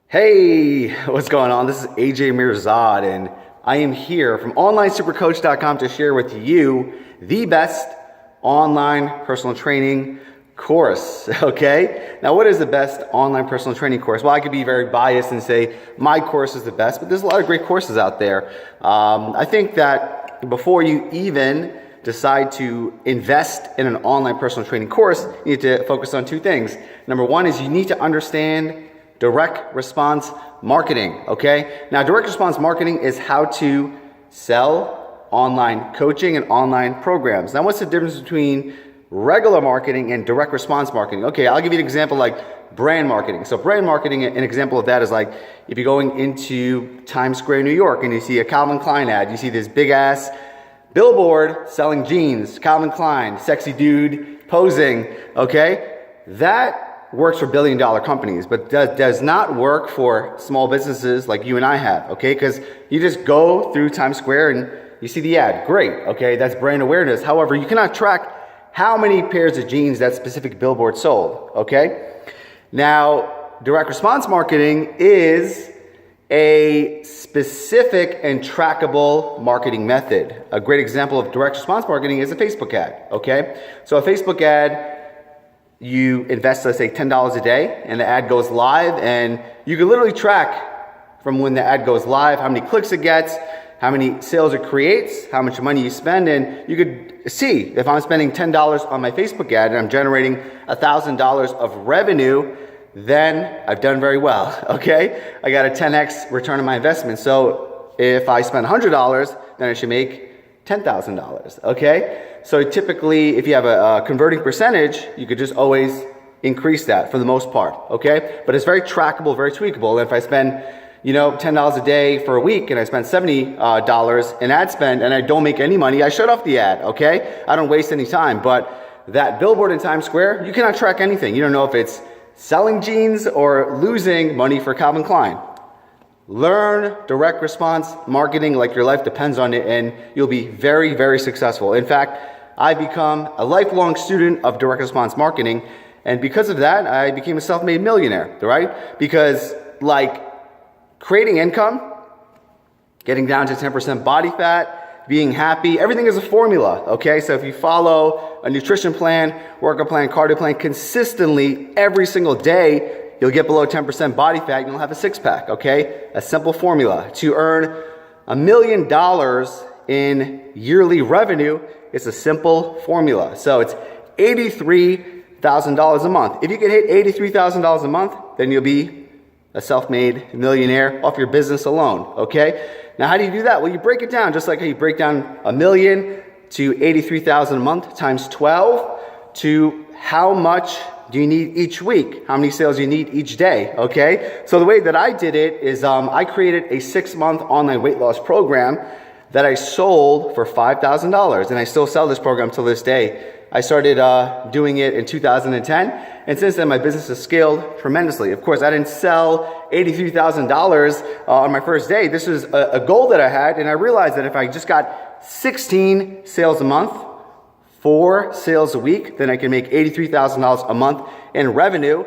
Hey, what's going on? This is AJ Mirzad, and I am here from OnlineSuperCoach.com to share with you the best online personal training course, okay? Now, what is the best online personal training course? Well, I could be very biased and say my course is the best, but there's a lot of great courses out there. I think that before you even decide to invest in an online personal training course, you need to focus on two things. Number one is you need to understand direct response marketing, okay? Now, direct response marketing is how to sell online coaching and online programs. Now, what's the difference between regular marketing and direct response marketing? Okay, I'll give you an example like brand marketing. So brand marketing, an example of that is like if you're going into Times Square, New York, and you see a Calvin Klein ad, you see this big ass billboard selling jeans, Calvin Klein, sexy dude posing, okay? That works for billion-dollar companies, but does not work for small businesses like you and I have, okay? Because you just go through Times Square and you see the ad. Great, okay? That's brand awareness. However, you cannot track how many pairs of jeans that specific billboard sold, okay? Now, direct response marketing is a specific and trackable marketing method. A great example of direct response marketing is a Facebook ad, okay? So a Facebook ad, you invest, let's say, $10 a day, and the ad goes live, and you can literally track from when the ad goes live how many clicks it gets, how many sales it creates, how much money you spend, and you could see if I'm spending $10 on my Facebook ad and I'm generating $1,000 of revenue, then I've done very well, okay? I got a 10x return on my investment. So if I spend $100, then I should make $10,000, okay? So typically, if you have a converting percentage, you could just always increase that for the most part, okay? But it's very trackable, very tweakable. And if I spend, $10 a day for a week and I spend $70 in ad spend and I don't make any money, I shut off the ad, okay? I don't waste any time. But that billboard in Times Square, you cannot track anything. You don't know if it's selling jeans or losing money for Calvin Klein. Learn direct response marketing like your life depends on it, and you'll be very, very successful. In fact, I've become a lifelong student of direct response marketing, and because of that, I became a self-made millionaire, right? Because like creating income, getting down to 10% body fat, being happy, everything is a formula, okay? So if you follow a nutrition plan, workout plan, cardio plan consistently every single day, you'll get below 10% body fat and you'll have a six-pack, okay? A simple formula. To earn $1 million in yearly revenue, it's a simple formula. So it's $83,000 a month. If you can hit $83,000 a month, then you'll be a self-made millionaire off your business alone, okay? Now, how do you do that? Well, you break it down just like how you break down $1 million to $83,000 a month times 12 to how much do you need each week? How many sales do you need each day? Okay. So the way that I did it is I created a 6-month online weight loss program that I sold for $5,000, and I still sell this program till this day. I started doing it in 2010, and since then my business has scaled tremendously. Of course, I didn't sell $83,000 on my first day. This was a goal that I had, and I realized that if I just got 16 sales a month, 4 sales a week, then I can make $83,000 a month in revenue.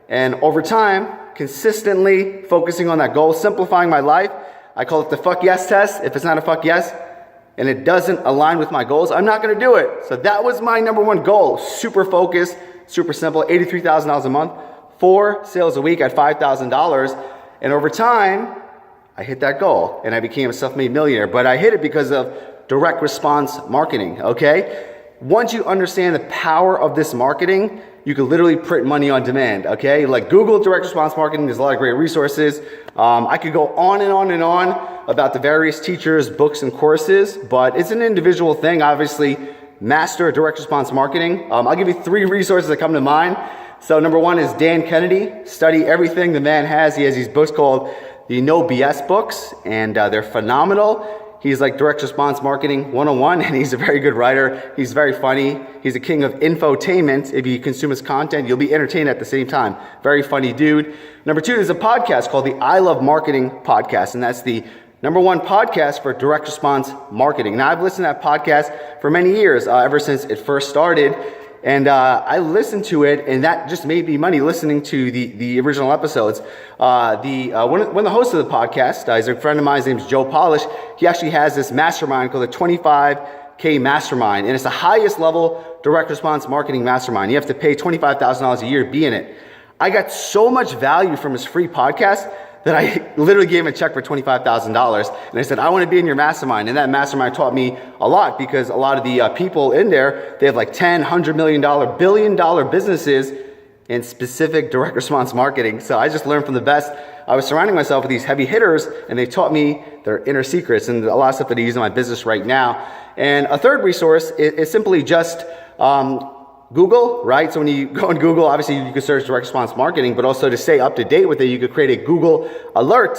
And over time, consistently focusing on that goal, simplifying my life. I call it the fuck yes test. If it's not a fuck yes and it doesn't align with my goals, I'm not going to do it. So that was my number one goal. Super focused, super simple, $83,000 a month, 4 sales a week at $5,000. And over time, I hit that goal and I became a self-made millionaire. But I hit it because of direct response marketing, okay? Once you understand the power of this marketing, you can literally print money on demand, okay? Like Google direct response marketing, there's a lot of great resources. I could go on and on and on about the various teachers, books, and courses, but it's an individual thing. Obviously, master direct response marketing. I'll give you 3 resources that come to mind. So number 1 is Dan Kennedy. Study everything the man has. He has these books called the No BS books, and they're phenomenal. He's like direct response marketing 101, and he's a very good writer. He's very funny. He's a king of infotainment. If you consume his content, you'll be entertained at the same time. Very funny dude. Number 2, there's a podcast called the I Love Marketing podcast, and that's the number 1 podcast for direct response marketing. Now, I've listened to that podcast for many years, ever since it first started, And I listened to it, and that just made me money listening to the original episodes. One of the hosts of the podcast is a friend of mine. His name is Joe Polish. He actually has this mastermind called the 25K Mastermind, and it's the highest level direct response marketing mastermind. You have to pay $25,000 a year to be in it. I got so much value from his free podcast that I literally gave him a check for $25,000. And I said, I want to be in your mastermind. And that mastermind taught me a lot, because a lot of the people in there, they have like $10, $100 million, billion-dollar businesses in specific direct response marketing. So I just learned from the best. I was surrounding myself with these heavy hitters, and they taught me their inner secrets and a lot of stuff that I use in my business right now. And a third resource is simply just Google, right? So when you go on Google, obviously you can search direct response marketing, but also to stay up to date with it, you could create a Google alert.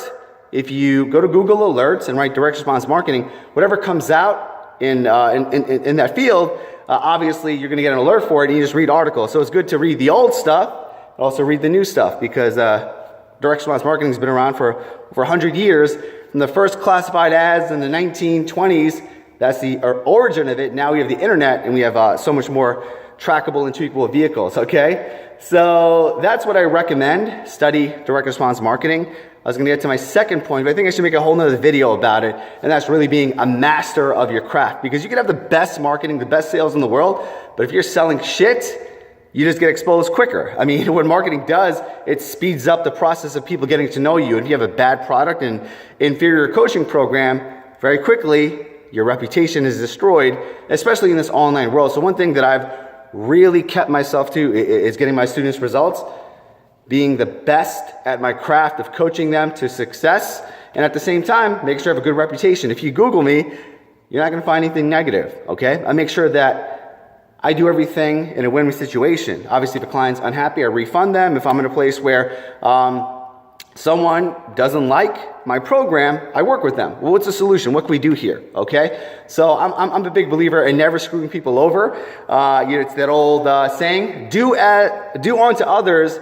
If you go to Google Alerts and write direct response marketing, whatever comes out in that field, obviously you're going to get an alert for it, and you just read articles. So it's good to read the old stuff, but also read the new stuff, because direct response marketing has been around for over 100 years. From the first classified ads in the 1920s, that's the origin of it. Now we have the internet, and we have so much more trackable and tweakable vehicles, okay? So that's what I recommend. Study direct response marketing. I was going to get to my second point, but I think I should make a whole nother video about it, and that's really being a master of your craft. Because you can have the best marketing, the best sales in the world, but if you're selling shit, you just get exposed quicker. I mean, what marketing does, it speeds up the process of people getting to know you. And if you have a bad product and inferior coaching program, very quickly, your reputation is destroyed, especially in this online world. So one thing that I've really kept myself to is getting my students results, being the best at my craft of coaching them to success, and at the same time, make sure I have a good reputation. If you Google me, you're not going to find anything negative, okay? I make sure that I do everything in a win-win situation. Obviously, if a client's unhappy, I refund them. If I'm in a place where someone doesn't like my program, I work with them. Well, what's the solution? What can we do here? Okay? So I'm a big believer in never screwing people over. It's that old saying, do unto others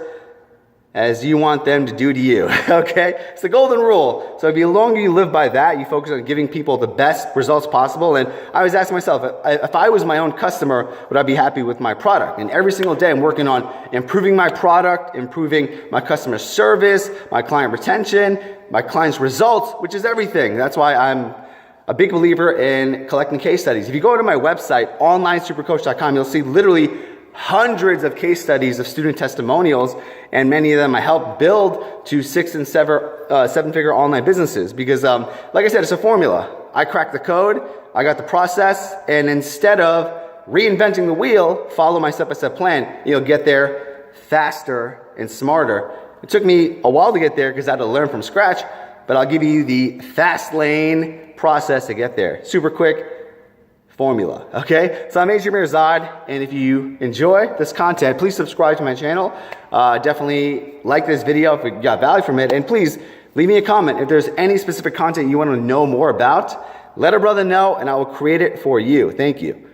as you want them to do to you. Okay? It's the golden rule. So the longer you live by that, you focus on giving people the best results possible. And I was asking myself, if I was my own customer, would I be happy with my product? And every single day I'm working on improving my product, improving my customer service, my client retention, my client's results, which is everything. That's why I'm a big believer in collecting case studies. If you go to my website, onlinesupercoach.com, you'll see literally hundreds of case studies of student testimonials, and many of them I helped build to 6- and 7-figure online businesses. Because, like I said, it's a formula. I cracked the code, I got the process, and instead of reinventing the wheel, follow my step-by-step plan. You'll get there faster and smarter. It took me a while to get there because I had to learn from scratch, but I'll give you the fast lane process to get there. Super quick formula, okay? So I'm AJ Mirzad, and if you enjoy this content, please subscribe to my channel. Definitely like this video if you got value from it, and please leave me a comment. If there's any specific content you want to know more about, let a brother know, and I will create it for you. Thank you.